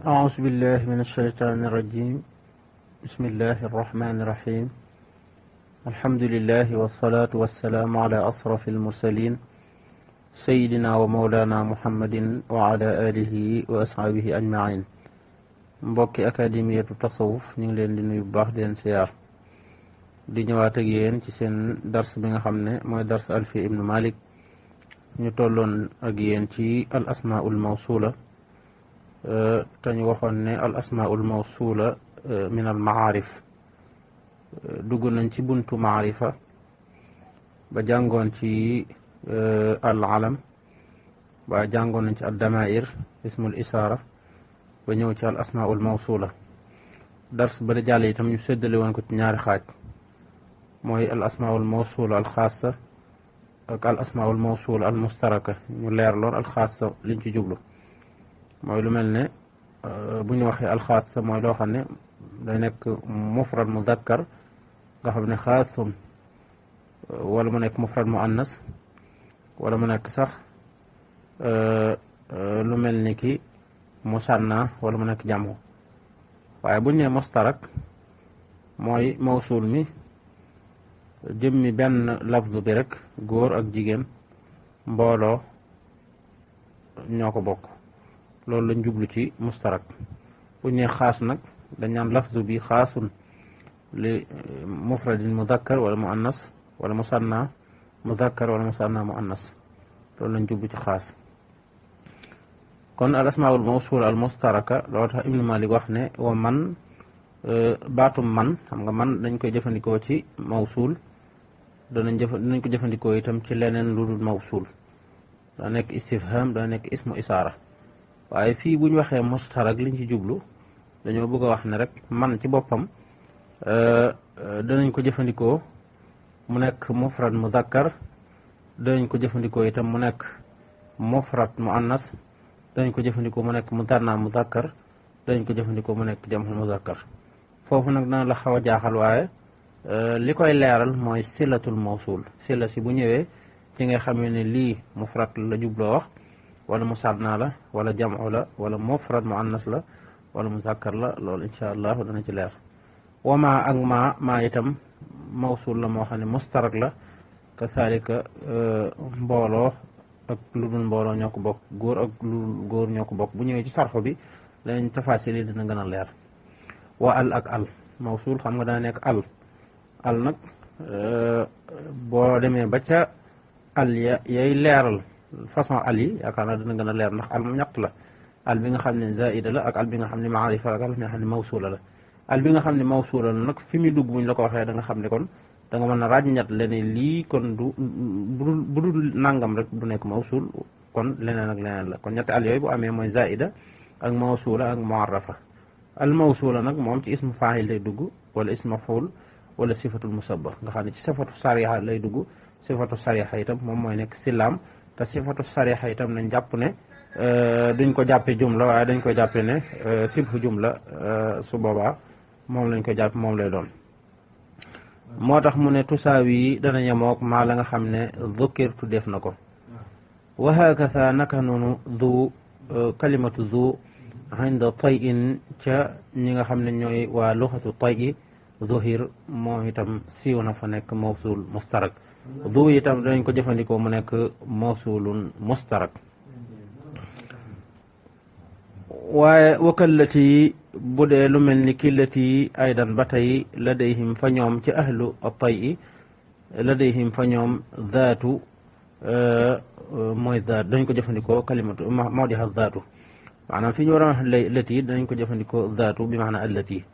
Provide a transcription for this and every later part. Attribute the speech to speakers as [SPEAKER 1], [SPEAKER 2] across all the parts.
[SPEAKER 1] أعوذ بالله من الشيطان الرجيم. بسم الله الرحمن الرحيم. الحمد لله والصلاة والسلام على أشرف المرسلين سيدنا ومولانا محمد وعلى آله وأصحابه أجمعين. mbokki akademiyatu tasawuf ñu ngi leen di nuyu bu baax di leen siyaar di ñëwaat ak yéen ci seen dars bi nga xam ne mooy dars Alfiya ibnu Malik. ñu tolloon ak yéen ci al asmaul mawsula te ñu waxoon ne al asmaul mawsula min al maarif. dugg nañ ci buntu maarifa ba jàngoon ci al alam ba jàngoon nañ ci al damair ismul isaara ba ñëw ci al asmaul mawsula. dars ba da jàll itam ñu séddale woon ko ci ñaari xaaj, mooy al asmaul mawsula al xaasa ak al asmaul mawsula al mustaraka. ñu leer loon al xaasa liñ ci jublu mooy lu mel ne bu ñu waxee al xaasa mooy loo xam ne day nekk mufrad muzakkar nga xam ne xaasun, wala mu nekk mufrad muannas, wala mu nekk sax lu mel ni ki musanna wala mu nekk jamu. waaye buñ ne mustarak mooy mawsul mi jëmmi benn lafzu bi rek góor ak jigéen mbooloo ñoo ko bokk, loolu lañ jublu ci mustarak. buñ ne xaas nag dañ naan lafzu bi xaasun li mufradin mudakkar wala muannas, wala musanna mudakkar wala musanna muannas, loolu lañ jublu ci xaas. kon al asmaul mawsul al mustaraka loolu tax Ibnu Malik wax ne wa man baatum man, xam nga man dañ koy jëfandikoo ci mawsul, danañ ko jëfandikoo itam ci leneen lu dul mawsul. daa nekk istifham, daa nekk ismu isaara. waaye fii bu ñu waxee mustarak liñ ci jublu dañoo bëgg a wax ne rek man ci boppam danañ ko jëfandikoo mu nekk mufrad muzakkar, danañ ko jëfandikoo itam mu nekk mufrad muannas, danañ ko jëfandikoo mu nekk musanna muzakkar, danañ ko jëfandikoo mu nekk jam'u muzakkar. foofu nag dana la xaw a jaaxal, waaye li koy leeral mooy silatul mawsul. sila si bu ñëwee ci nga xamee ne lii mufrad la jubloo wax, wala musanna la, wala jam'u la, wala mufrad muannas la, wala muzakkar la. loolu insha allah dana ci leer. wama ak ma itam mawsul la moo xam ne mustarak la, kasaalika mbooloo ak lu dul mbooloo ñoo ko bokk, góor ak lu dul góor ñoo ko bokk. bu ñëwee ci sarxu bi lañ tafasil yi dina gën a leer. wa al ak al mawsul xam nga daa nekk al nag boo demee ba ca al yay leeral façon al yi yaakaar naa dina gën a leer, ndax al mu ñett la: al bi nga xam ne zaida la, ak al bi nga xam ne maarifa la, ak al bi nga xam ne mawsula la. al bi nga xam ne mawsula la nag fi muy dugg buñ la ko waxee da nga xam ne kon da nga mën a ràññat leneen lii kon bu dul nangam rek du nekk mawsul, kon leneen ak leneen la. kon ñetti al yooyu bu amee mooy zaida ak mawsula ak muarrafa. al mawsula nag moom ci ismu faa'il lay dugg, wala ismu maf'ul, wala sifatul musabba, nga xam ne ci sifatu sariha lay dugg. sifatu sariha itam moom mooy nekk silaam, te sifatu sariha itam nañ jàpp ne duñ ko jàppee jumla, waaye dañ koy jàppee ne sibhu jumla. su boobaa moom lañ koy jàpp, moom lay doon. moo tax mu ne tusaawi dana yemook maa la nga xam ne dhukirtu def na ko. wa hakatha naka noonu zu kalimatu zu inda tayin ca ñi nga xam ne ñooy waa luxatu tayi zuhir moom itam siiw na fa nekk mawsul mustarak. zu itam danañ ko jëfandikoo mu nekk mawsulun mustarak. waaye wakallati bu dee lu mel ni killati aydan ba tey ladayhim fa ñoom ci ahlu at-tayyi ladayhim fa ñoom zaatu mooy zaat, dañ ko jëfandikoo kalimatu mawdiha zaatu. maanaam fi ñu war a wax lati dañ ko jëfandikoo zaatu bi maanaam allati.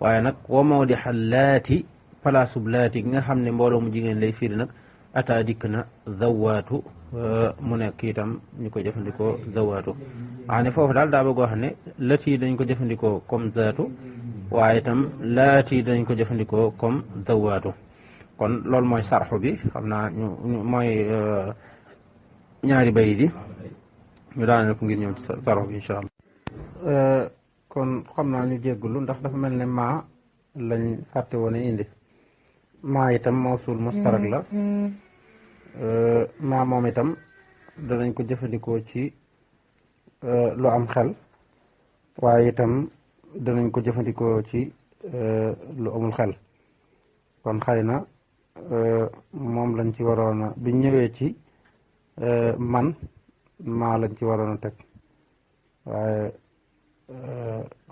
[SPEAKER 1] waaye nag wa mawdiha laati palaasub laati gi nga xam ne mbooloo mu jigéen lay firi nag ataa dikk na zawaatu mu nekk itam ñu ko jëfandikoo zawaatu. wax ne foofu daal daa bëgg wax ne lati dañ ko jëfandikoo comme zaatu, waaye itam laati dañ ko jëfandikoo comme zawaatu. kon loolu mooy sarxu bi, xam naa ñu mooy ñaari bayit yi ñu daane ko ngir ñëw ci sarxu bi insha allah. kon xam naa ñu jéggulu ndax dafa mel ne maa lañ fàtte woon a indi. maa itam mawsul mustarak la. maa moom itam danañ ko jëfandikoo ci lu am xel waaye itam danañ ko jëfandikoo ci lu amul xel kon xëy na moom lañ ci waroon a biñ ñëwee ci man maa lañ ci waroon a teg waaye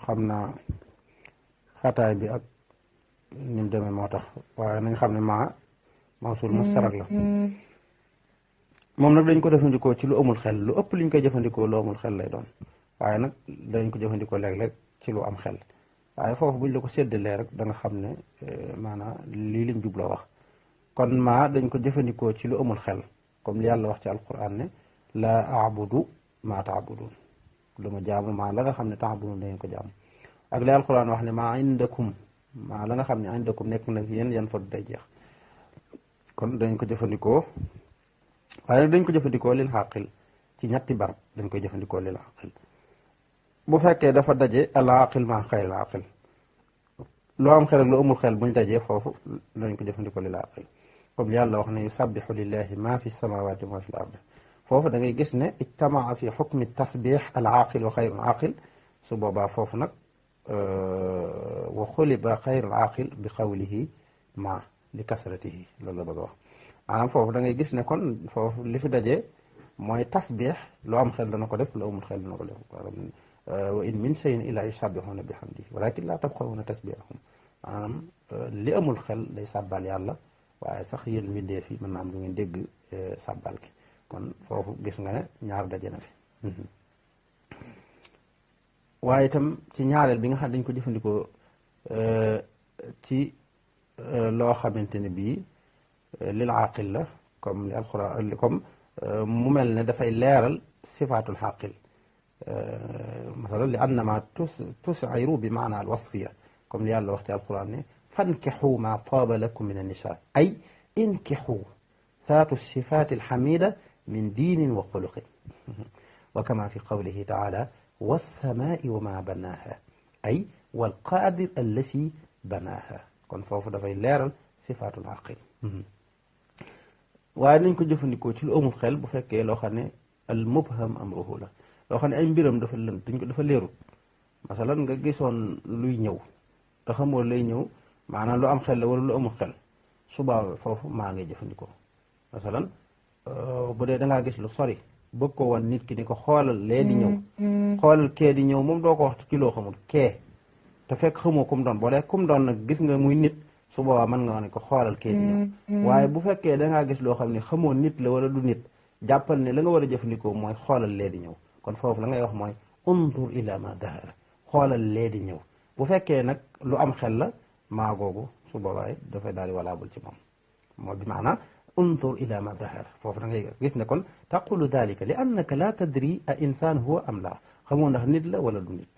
[SPEAKER 1] xam naa xataay bi ak ni mu demee moo tax waaye nañ xam ne maa mawsul mustarak la moom nag dañ ko jëfandikoo ci lu amul xel lu ëpp liñ koy jëfandikoo lu amul xel lay doon waaye nag dañ ko jëfandikoo léeg-léeg ci lu am xel waaye foofu buñ la ko séddalee rek da nga xam ne maanaam lii liñ jubloo wax kon maa dañ ko jëfandikoo ci lu amul xel comme li yàlla wax ci alquran ne laa abudu maa taabudun lu ma jaamu maa la nga xam ne taabudun da ngeen ko jaamu ak li alquran wax ne maa indakum maa la nga xam ne indakum nekk na fi yéen yan fa day jeex kon dañ ko jëfandikoo waaye nag dañ ko jëfandikoo lil xaqil ci ñetti barab dañ koy jëfandikoo lil xaqil bu fekkee dafa daje al aqil maa xayril aqil loo am xel ak lu amul xel buñ dajee foofu dañ ko jëfandikoo lil aqil comme yàlla wax ne yusabbihu lillahi ma fi samawati wa ma fi l ard foofu da ngay gis ne ijtamaa fi xukmi tasbix al aqil wa xayrul aqil su boobaa foofu nag wa xuliba xayrul aqil bi qawlihi ma li kasratihi loolu la bëgg a wax maanaam foofu da ngay gis ne kon foofu li fi daje mooy tasbix lu am xel dana ko def lu amul xel dana ko def wa in min shay'in illa yusabbihuna bihamdihi walakin la tafqahuna tasbihahum maanaam li amul xel day sàbbal yàlla waaye sax yéen mbindeef yi mën naa am lu ngeen dégg sàbbal ki kon foofu gis nga ne ñaar daje na fi waaye itam ci ñaareel bi nga xam dañ ko jëfandikoo ci loo xamante ne bii lil aqil la comme li alquran comme mu mel ne dafay leeral sifaatul xaqil masalan li annama tusiru bi maana al wasfiya comme li yàlla wax ci alquran ne fankixu ma taaba lakum min annisa ay inkixu saatu sifaat alxamida min diinin wa xuluqin wa kama fi qawlihi taala walsamaai wa ma banaaha ay walqaadir allasi banaaha kon foofu dafay leeral sifaatul aqil waaye nañ ko jëfandikoo ci lu amul xel bu fekkee loo xam ne al mubham amruhu la loo xam ne ay mbiram dafa lënt dañ ko dafa leerut masalan nga gisoon luy ñëw te xamoo lay ñëw maanaam lu am xel la wala lu amul xel suba foofu maa ngi jëfandikoo masalan bu dee da ngaa gis lu sori bëgg ko wan nit ki ni ko xoolal lee di ñëw xoolal kee di ñëw moom doo ko wax ci loo xamul kee te fekk xamoo kum doon boo dee kum doon nag gis nga muy nit su boobaa mën nga wax ne ko xoolal kee di ñëw waaye bu fekkee da ngaa gis loo xam ne xamoo nit la wala du nit jàppal ne la nga war a jëfandikoo mooy xoolal lee di ñëw kon foofu la ngay wax mooy undur ila ma dahara xoolal lee di ñëw bu fekkee nag lu am xel la maa googu su boobaa dafay daal di walaabul ci moom moo bi maanaam undur ila ma dahara foofu da ngay gis ne kon taqulu dalika li annaka la tadri a insaan huwa am la xamoo ndax nit la wala du nit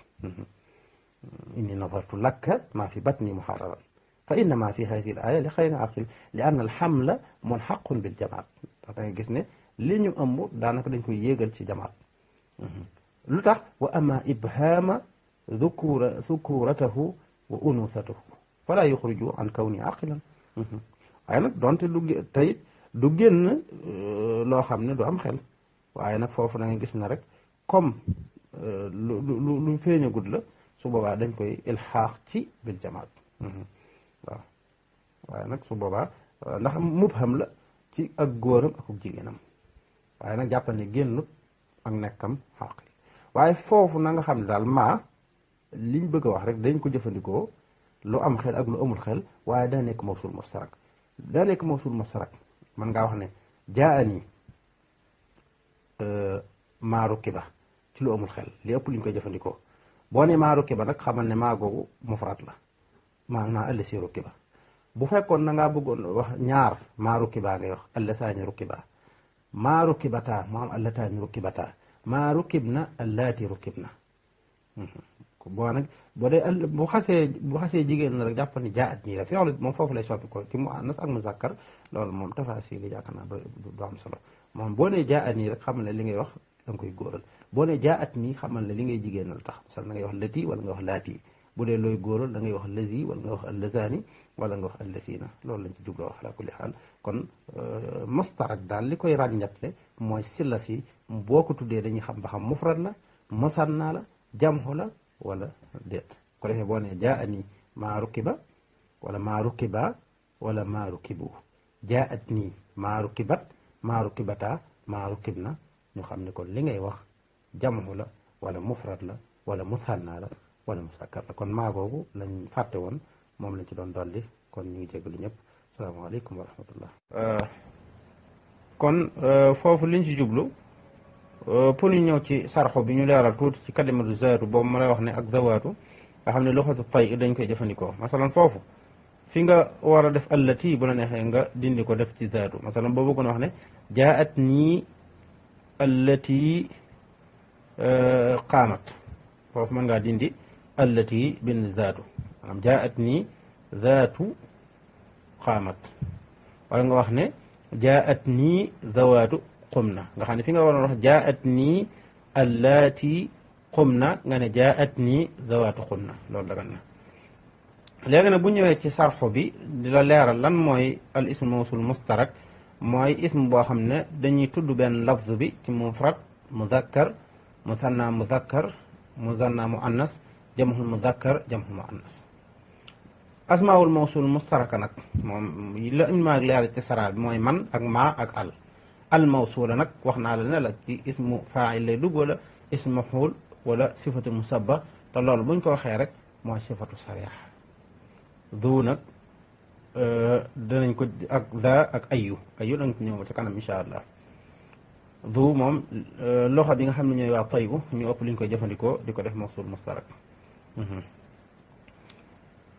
[SPEAKER 1] inni nadartu laka ma fi batni muharraran fa innama fi hadihi al aya li xayri aqil li anna al hamla mulhaqun bil jamaat da ngay gis ne li ñu ëmb daanaka dañ koy yéegal ci jamaat lu tax wa ama ibhama dhukuratahu wa unusatahu fala yuxriju an kawni aqilan waaye nag donte du tey du génn loo xam ne du am xel waaye nag foofu da ngay gis ne rek comme lu feeñagut la su boobaa dañ koy ilxaax ci bil jamaat waaw waaye nag su boobaa ndax mubham la ci ak góoram ak jigéenam waaye nag jàppal ne génnut ak nekkam xaqil waaye foofu na nga xam ne daal maa liñ bëgg a wax rek dañ ko jëfandikoo lu am xel ak lu amul xel waaye daa nekk mawsul mustarak daa nekk mawsul mustarak man ngaa wax ne jaani maa rukiba ci lu amul xel li ëpp liñ koy jëfandikoo boo ne maa rukiba nag xamal ne maa googu mufrad la maanaam allasi rukiba bu fekkoon na ngaa bëggoon wax ñaar maa rukiba ngay wax allasaani rukiba maa rukibataa mu am allataani rukibataa maa rukibna allaati rukibna boo nag boo dee bu xasee jigéen la rek jàppal ni jaat nii la fi'l moom foofu lay soppi ko ci muannas ak muzakkar loolu moom tafaasiil yi yaakaar naa du am solo moom boo nee jaat nii rek xamal ne li ngay wax da nga koy góoral boo nee jaat nii xamal ne li ngay jigéenal tax misal da ngay wax lati wala nga wax laati bu dee looy góoral da ngay wax lazi wala nga wax allazaani wala nga wax allasiina loolu lañ ci jubloo wax ala kulli xaal kon mustarak daal li koy ràññatle mooy silla si boo ko tuddee dañuy xam ba xam mufrad la musanna la jamhu la wala déet ko defee boo ne jaani maa rukiba wala maa rukiba wala maa rukibu jaat nii maa rukibat maa rukibata maa rukibna ñu xam ne kon li ngay wax jamhu la wala mufrad la wala musanna la wala musakkar la kon maa googu lañ fàtte woon moom lañ ci doon dolli kon ñu ngi jégalu ñëpp salaamaaleykum wa rahmatullah kon foofu liñ ci jublu pour ñu ñëw ci sarxu bi ñu leeral tuuti ci kalimatu zaatu boobu ma lay wax ne ak zawaatu nga xam ne luxatu tay dañ koy jëfandikoo masalan foofu fi nga war a def allati bu la neexee nga dindi ko def ci zaatu masalan boo bëggoon wax ne jaat nii allati qaamat foofu mën ngaa dindi allati bin zaatu maanaam jaat nii zaatu qaamat wala nga wax ne jaat nii zawaatu qumna nga xam ne fi nga waroon wax jaat nii allati qumna nga ne jaat nii zawaatu qumna loolu dagan na léegi nag bu ñëwee ci sarxu bi di la leeral lan mooy al ismu mawsul mustarak mooy ism boo xam ne dañuy tudd benn lafz bi ci mufrad muzakkar musanna muzakkar musanna muannas jamhul muzakkar jamhul muannas asmaul mawsul mustaraka nag moom la ñu ma leeral ci sara bi mooy man ak ma ak al mawsula nag wax naa la ne la ci ismu faa'il lay dugg wala ismu maf'ul wala sifatu musabba te loolu buñ ko waxee rek mooy sifatu sarih du nag danañ ko ak da ak ayu danga ko ñëw ci kanam insha allah du moom loxo bi nga xam ne ñooy waa taybu ñu ëpp liñ koy jëfandikoo di ko def mawsul mustarak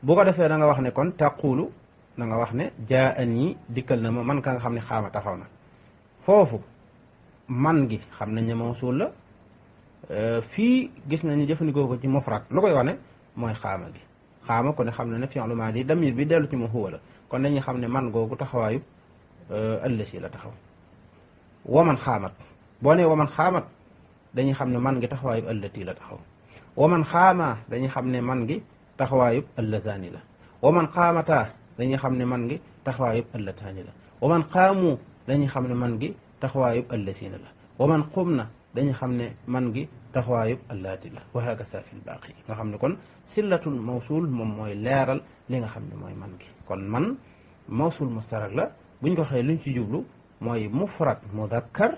[SPEAKER 1] bu ko defee da nga wax ne kon taqulu da nga wax ne jaani dikkal na ma man ka nga xam ne xaama taxaw na foofu man gi xam nañ ne mawsul la fii gis nañu jëfandikoo ko ci mufrad lu koy wane mooy xaama gi xaama kon ne xam ne ne fi'lu maadi damir bi dellu ci mu huwa la kon dañuy xam ne man googu taxawaayu allasi la taxaw waman xaamat boo nee waman xaamat dañuy xam ne man gi taxawaayu allati la taxaw waman xaama dañuy xam ne man gi taxawaayu allazaani la waman xaamata dañuy xam ne man gi taxawaayu allataani la waman xaamu dañuy xam ne man gi taxawaayu allasiina la waman qumna dañuy xam ne man gi taxawaayub allaati la wa hakasa fi lbaaqi nga xam ne kon sillatul mawsul moom mooy leeral li nga xam ne mooy man gi kon man mawsul mustarak la buñ ko xëyee luñ ci jublu mooy mufrad mudakkar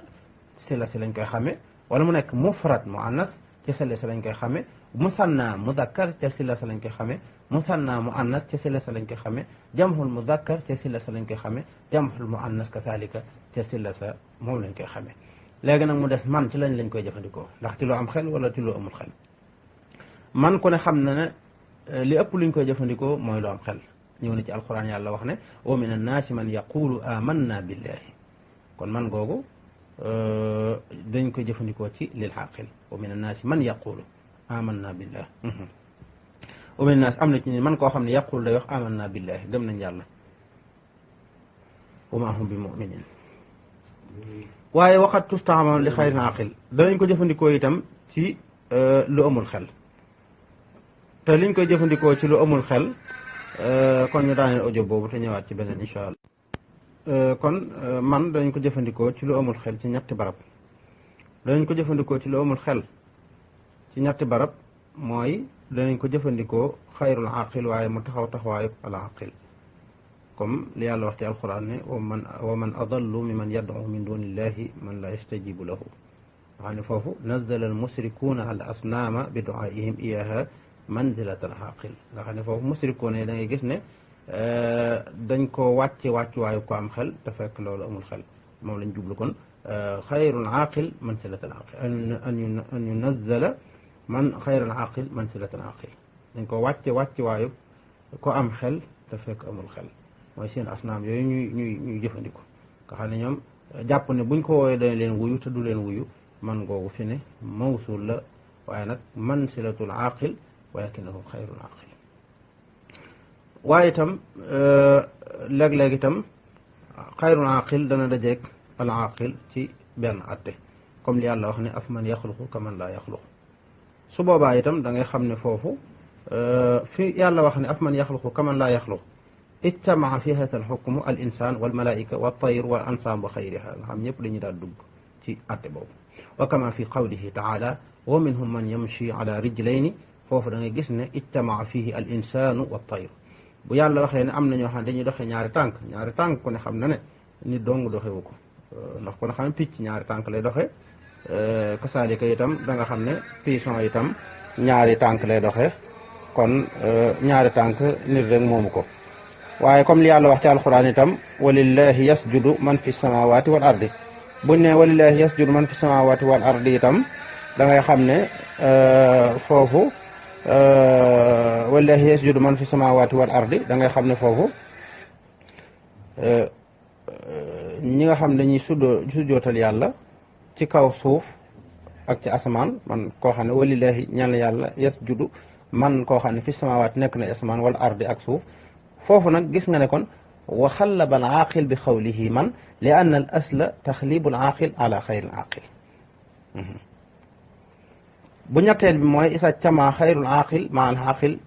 [SPEAKER 1] silla si lañ koy xame wala mu nekk mufrad muannas ci silla si lañ koy xame musanna mudakkar ca silla si lañ koy xame musanna muannas ca silla si lañ koy xame jamhul mudakkar ca silla si lañ koy xame jamhul muannas kazalika ca silla sa moom lañ koy xame léegi nag mu des man ci lañ koy jëfandikoo ndax ci loo am xel wala ci loo amul xel man ku ne xam na ne li ëpp luñ koy jëfandikoo mooy loo am xel ñëw na ci alquran yàlla wax ne wa min annaasi man yaqulu amanna billahi kon man googu dañ koy jëfandikoo ci lil xaqil wa min annaasi man yaqulu amanna billahi wa min annaas am na ci man koo xam ne yaqulu day wax amanna billahi gëm nañ yàlla wa ma hum bi muminin waaye waxat tustaxamal li xayrin aqil danañ ko jëfandikoo itam ci lu amul xel te liñ koy jëfandikoo ci lu amul xel kon ñu daaneel audio boobu te ñëwaat ci beneen incha allah kon man danañ ko jëfandikoo ci lu amul xel ci ñetti barab danañ ko jëfandikoo ci lu amul xel ci ñetti barab mooy danañ ko jëfandikoo xayrul aqil waaye mu taxaw taxawaayu al aqil comme li yàlla wax ci alquran ne wa man adallu mimman yad'u min dunillahi man la yastajibu lahu nga xam ne foofu nazala al musrikuuna al asnaama bi du'aihim iyaha manzilat al aqil nga xam ne foofu musrikuuna yi da ngay gis ne dañ ko wàccuwaayu ko am xel te fekk loolu amul xel moom lañ jublu kon xayrul aqil manzilat al aqil an yunazzala man xayrul aqil manzilat al aqil dañ ko wàccuwaayu ko am xel te fekk amul xel mooy seen asnaam yooyu ñuy jëfandikoo nga xam ne ñoom jàpp ne buñ ko woowee dañ leen wuyu te du leen wuyu man googu fi ne mawsul la waaye nag mansilatul aqil walakinahu xayrul aqil waaye itam léeg-léeg itam xayrul aqil dana dajeeg al aqil ci benn atte comme li yàlla wax ne af man yaxluqu ka man laa yaxluqu su boobaa itam da ngay xam ne foofu fi yàlla wax ne af man yaxluqu ka man laa yaxluqu ijtamaa fi hada alxukmu al insan wal malaika wa tayr wal ansam wa xayriha nga xam ñëpp dañuy daal dugg ci atte boobu wa kama fi qawlihi taala wa minhum man yamshi ala rijlayni foofu da ngay gis ne ijtamaa fihi al insanu wa tayr bu yàlla waxee ne am na ñoo xam ne dañuy doxee ñaari tànk ku ne xam na ne nit dong doxewu ko ndax ku ne xam ne picc ñaari tànk lay doxe kasaalika itam da nga xam ne pigeon itam ñaari tànk lay doxe kon ñaari tànk nit rek moomu ko waaye comme li yàlla wax ci alquran itam walillahi yasjudu man fi samawati wal ardi buñ ne walillahi yasjudu man fi samawati wal ardi itam da ngay xam ne foofu walillahi yasjudu man fi samawati wal ardi da ngay xam ne foofu ñi nga xam dañuy sujjootal yàlla ci kaw suuf ak ci asamaan man koo xam ne walillahi ñaan yàlla yasjudu man koo xam ne fi samawati nekk na asamaan wal ardi ak suuf foofu nag gis nga ne kon wa xallaba al aaqil bi xawlihi man li anna al asla taxlibu al aaqil ala xayri al aaqil bu ñetteel bi mooy isa cama xayrul aaqil ma al aaqil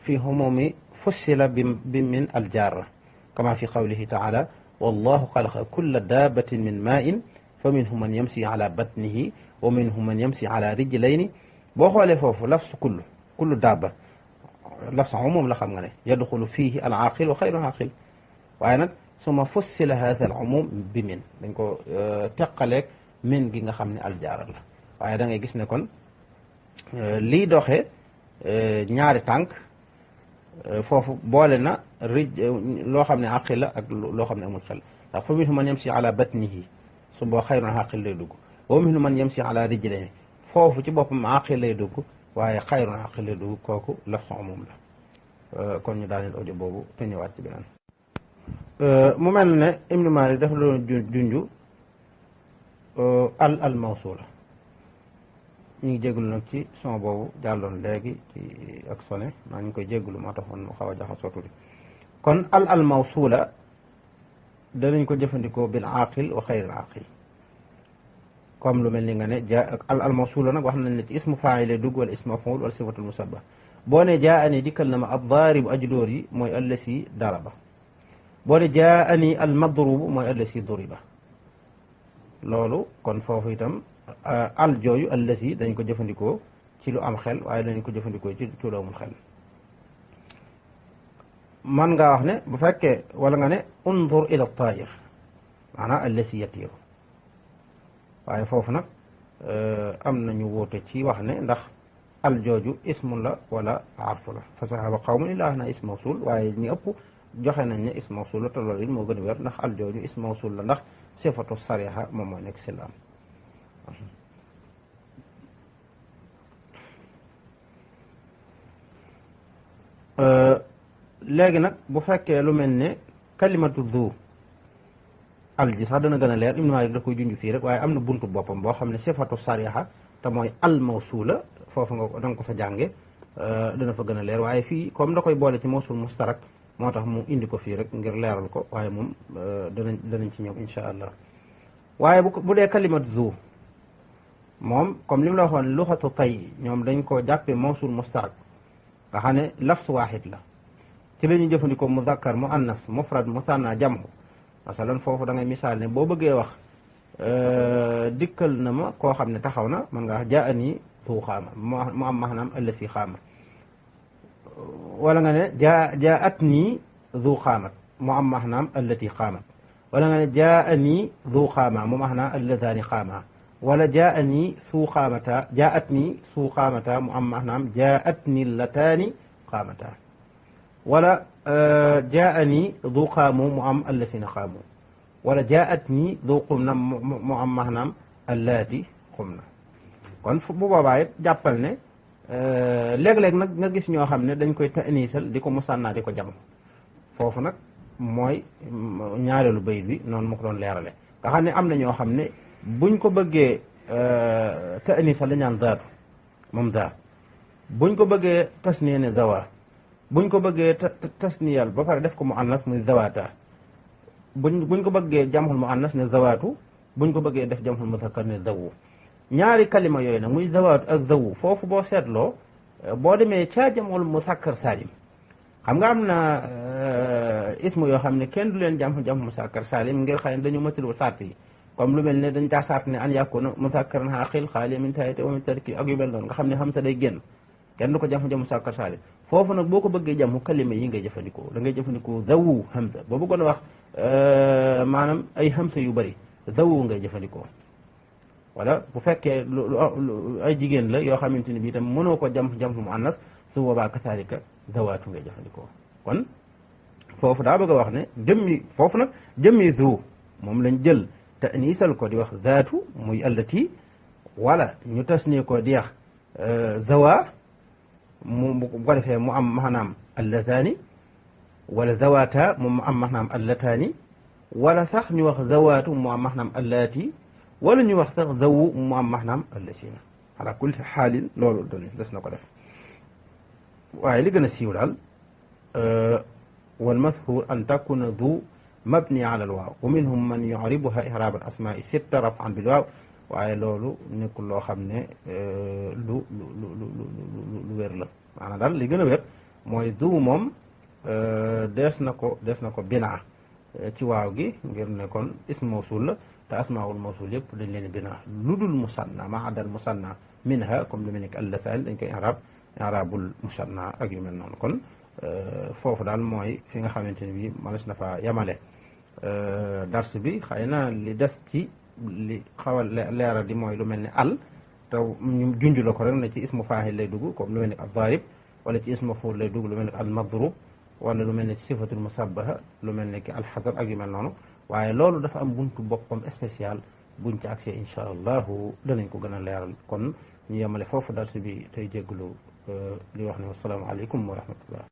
[SPEAKER 1] fi humumi fussila bi min al jarra kama fi qawlihi taala wallahu xalaqa kulla daabatin min maa'in fa minhum man yamsi ala batnihi wa minhum man yamsi ala rijlayni boo xoolee foofu lafsu kullu daaba lafsu umum la xam nga ne yadxulu fiihi al aaqil wa xayru aaqil waaye nag suma fussila haadha al umum bi min dañ ko teqaleeg min gi nga xam ne aljaara la waaye da ngay gis ne kon lii doxee ñaari tànk foofu boole na loo xam ne aqil la ak loo xam ne amul xel ndax fa minhum man yamsi ala batnihi su boo xayrun aqil lay dugg wa minhum man yamsi ala rijlayni foofu ci boppam aqil lay dugg waaye xayrun aqil lay dugg kooku lafsu umum la kon ñu daaneel audio boobu te ñëwaat ci beneen mu mel ne Ibnu Maalik dafa doon junju al mawsuula ñu ngi jégalu nag ci son boobu jàlloon léegi ci ak sone maa ngi koy jégalu moo taxoon mu xaw a jaxasoo tuuti kon al mawsuula danañ ko jëfandikoo bil aaqil wa xayril aaqil comme lu mel ni nga ne jaa al mawsuula nag wax nañ ne ci ismu faa'il lay dugg wala ismu maf'uul wala sifatul musabbah boo ne jaa'ani dikkal na ma ad-daaribu ajdóor yi mooy allasi daraba boo ne jaa'ani al madrubu mooy allasi duriba loolu kon foofu itam al jooyu allasi dañ ko jëfandikoo ci lu am xel waaye dañ ko jëfandikoo ci lu amul xel man ngaa wax ne bu fekkee wala nga ne undur ila taayir maanaam allasi yatiiru waaye foofu nag am nañu wóote ci wax ne ndax al jooju ismu la wala arfu la fa sahaba qawmun illaa na ism mawsul waaye ñi ëpp joxe nañ ne ism mawsul la te loolu it moo gën a wér ndax al jooju ism mawsul la ndax sifatu sariha moom mooy nekk si la am léegi nag bu fekkee lu mel ne kalimatu zu al ji sax dana gën a leer Ibnu Maalik da koy junj fii rek waaye am na buntu boppam boo xam ne sifatu sariha te mooy al mawsuula foofu nga da nga ko fa jànge dana fa gën a leer waaye fii comme da koy boole ci mawsul mustarak moo tax mu indi ko fii rek ngir leeral ko waaye moom danañ ci ñëw insha allah waaye bu dee kalimatu zu moom comme li mu la waxoon luxatu tay ñoom dañ ko jàppee mawsul mustarak nga xam ne lafsu waaxid la ci la ñuy jëfandikoo muzakkar mu annas mufrad musanna jamhu masalan foofu da ngay misaal ne boo bëggee wax dikkal na ma koo xam ne taxaw na mën nga wax jaani zu xaama mu am maanaam allasi xaama wala nga ne jaat nii zu xaamat mu am maanaam allati xaamat wala nga ne jaani zu xaama mu maanaam allataani xaama wala jaani suu xaamata jaat nii suu xaamata mu am maanaam jaat ni lataani xaamata wala jaani du xaamu mu am allasina xaamu wala jaat nii du xumna mu am maanaam allaati xumna kon bu boobaa it jàppal ne léeg-léeg nag nga gis ñoo xam ne dañ koy tanisal di ko musannaa di ko jam foofu nag mooy ñaareelu bayit bi noonu ma ko doon leerale nga xam ne am na ñoo xam ne buñ ko bëggee tanisal la ñaan zaatu moom zaat buñ ko bëggee tasniya ne zawa buñ ko bëggee tasniyal ba pare def ko mu annas muy zawaata buñ ko bëggee jamxul mu annas ne zawaatu buñ ko bëggee def jamxul muzakkar ne zawu ñaari kalima yooyu nag muy zawaatu ak zawu foofu boo seetloo boo demee ca jamxul muzakkar salim xam nga am na ismu yoo xam ne kenn du leen jamxul muzakkar salim ngir xëy dañu matalul sart yi comme lu mel ne dañ caa saat ne an yakuna muzakkaran aqil xaali min tayyati wa min tarki ak yu mel noonu nga xam ne hamza day génn kenn du ko jam muzakkar saalim foofu nag boo ko bëggee jam kalima yi ngay jëfandikoo da ngay jëfandikoo zawu hamza boo bëggoon a wax maanaam ay hamza yu bëri zawu ngay jëfandikoo wala bu fekkee ay jigéen la yoo xamante ni bii tam mënoo ko jam mu annas su boobaa kasaalika zawaatu ngay jëfandikoo kon foofu daa bëgg a wax ne foofu nag jëmmi zu moom lañ jël ta'nisal ko di wax zaatu muy allati wala ñu tasnee ko di wax zawa bu ko defee mu am maanaam allataani wala zawata mu am maanaam allataani wala sax ñu wax zawaatu mu am maanaam allaati wala ñu wax sax zawu mu am maanaam allatiina ala kulli xaalin loolu des na ko def waaye li gën a siiw daal wal mashhur an takuna du mabni ala al waaw wa minhum man yuribuha i'rab al asmaai sitta raf'an bil waaw waaye loolu nekkul loo xam ne lu wér la maanaam daal li gën a wér mooy du moom dees na ko binaa ci waaw gi ngir ne kon ism mawsul la te asmaul mawsul yëpp dañ leen binaa lu dul musanna ma addal musanna minha comme lu mel ni allasaan dañ koy i'raabul musanna ak yu mel noonu kon foofu daal mooy fi nga xamante ne bii mënees na fa yamale dars bi xëy na li des ci li xaw a leeral di mooy lu mel ni al te ñu junj la ko rek ne ci ismu faahil lay dugg comme lu mel ni ad-daarib wala ci ismu mafuul lay dugg lu mel ni al-madrub wala lu mel ni ci sifatul musabbaha lu mel ni ki al-xasar ak yu mel noonu waaye loolu dafa am buntu boppam spécial buñ ci accès incha allahu danañ ko gën a leeral kon ñu yemale foofu dars bi tey jégalu li wax ne wasalaamaaleykum wa rahmatullah